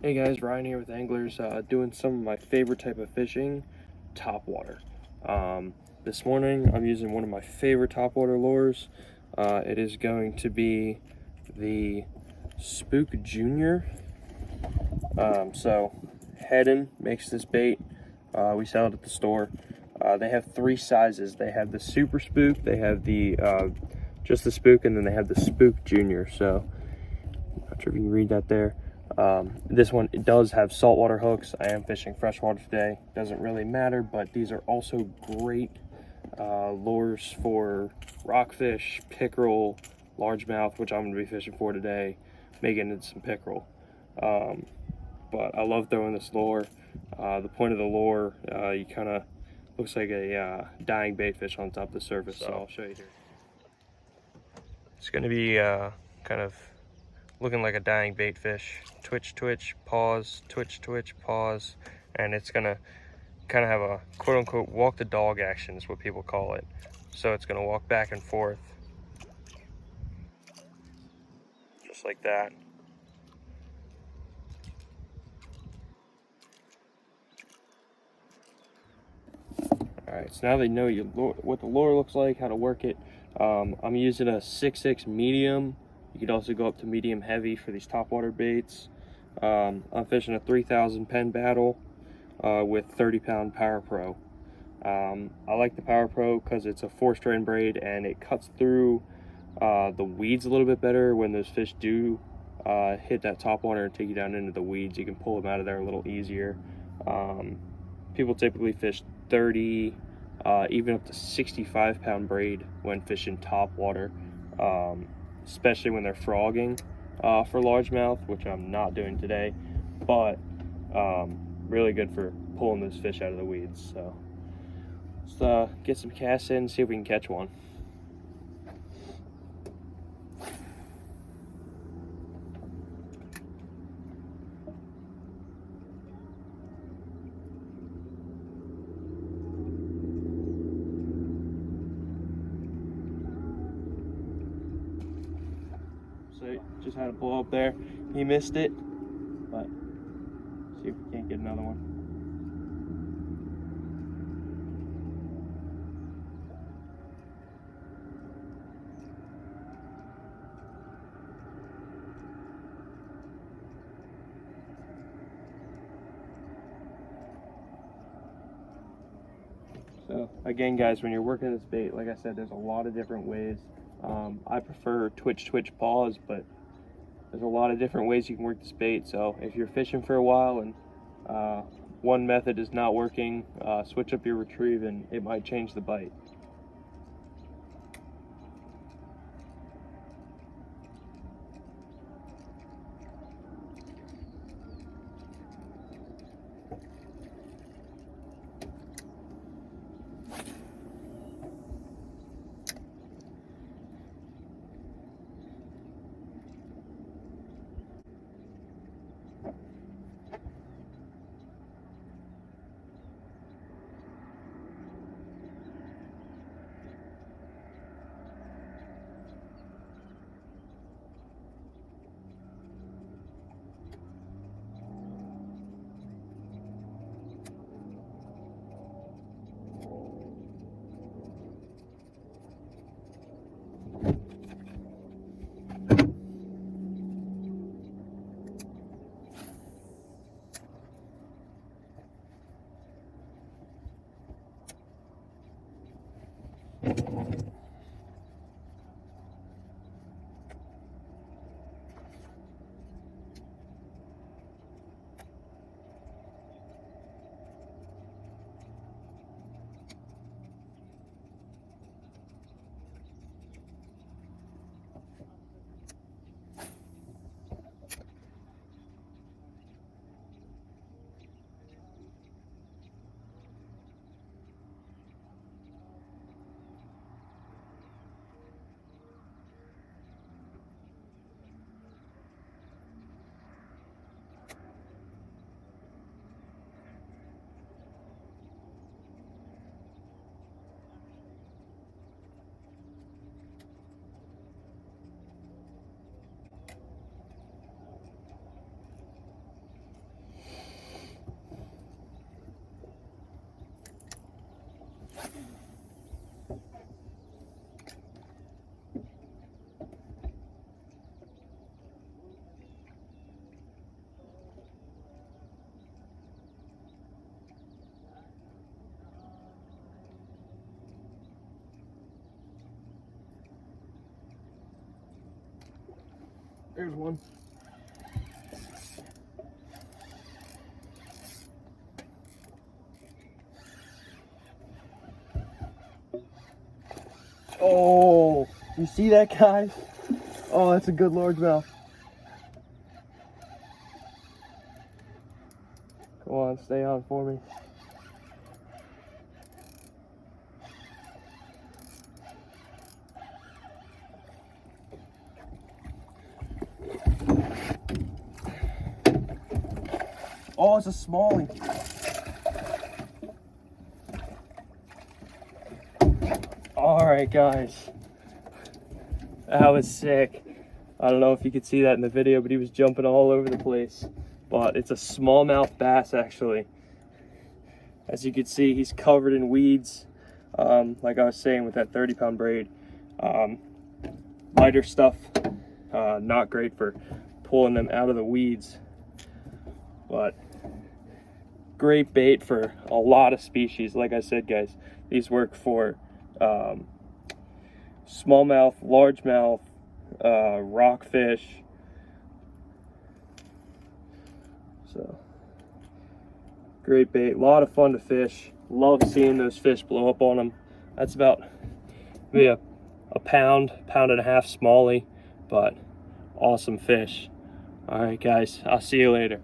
Hey guys, Ryan here with Anglers, doing some of my favorite type of fishing, topwater. This morning I'm using one of my favorite topwater lures. It is going to be the Spook Junior. So Heddon makes this bait. We sell it at the store. They have three sizes. They have the Super Spook, they have the just the Spook, and then they have the Spook Junior. So not sure if you can read that there. This one, it does have saltwater hooks. I am fishing freshwater today. Doesn't really matter, but these are also great lures for rockfish, pickerel, largemouth, which I'm going to be fishing for today, making it some pickerel. But I love throwing this lure. The point of the lure, you kind of looks like a dying bait fish on top of the surface, so I'll show you here. It's going to be kind of looking like a dying bait fish. Twitch, twitch, pause, twitch, twitch, pause. And it's gonna kind of have a quote unquote walk the dog action is what people call it. So it's gonna walk back and forth. Just like that. Alright, so now they know what the lure looks like, how to work it. I'm using a 6'6" medium. You could also go up to medium heavy for these topwater baits. I'm fishing a 3,000 pen battle with 30-pound Power Pro. I like the Power Pro because it's a 4-strand braid and it cuts through the weeds a little bit better. When those fish do hit that top water and take you down into the weeds, you can pull them out of there a little easier. People typically fish 30, even up to 65-pound braid when fishing top water, especially when they're frogging for largemouth, which I'm not doing today, but really good for pulling those fish out of the weeds. So let's get some casts in and see if we can catch one. So just had a blow up there. He missed it, but see if we can't get another one. So again, guys, when you're working this bait, like I said, there's a lot of different ways. I prefer twitch, twitch, pause, but there's a lot of different ways you can work this bait. So if you're fishing for a while and one method is not working, switch up your retrieve and it might change the bite. There's one. Oh, you see that, guys? Oh, that's a good largemouth. Come on, stay on for me. Oh, it's a smallie. All right, guys. That was sick. I don't know if you could see that in the video, but he was jumping all over the place. But it's a smallmouth bass, actually. As you can see, he's covered in weeds. Like I was saying with that 30-pound braid. Lighter stuff, not great for pulling them out of the weeds. But great bait for a lot of species. Like I said, guys, these work for smallmouth, largemouth, rockfish. So great bait, a lot of fun to fish. Love seeing those fish blow up on them. That's about maybe a pound and a half smallie, but awesome fish. All right, guys, I'll see you later.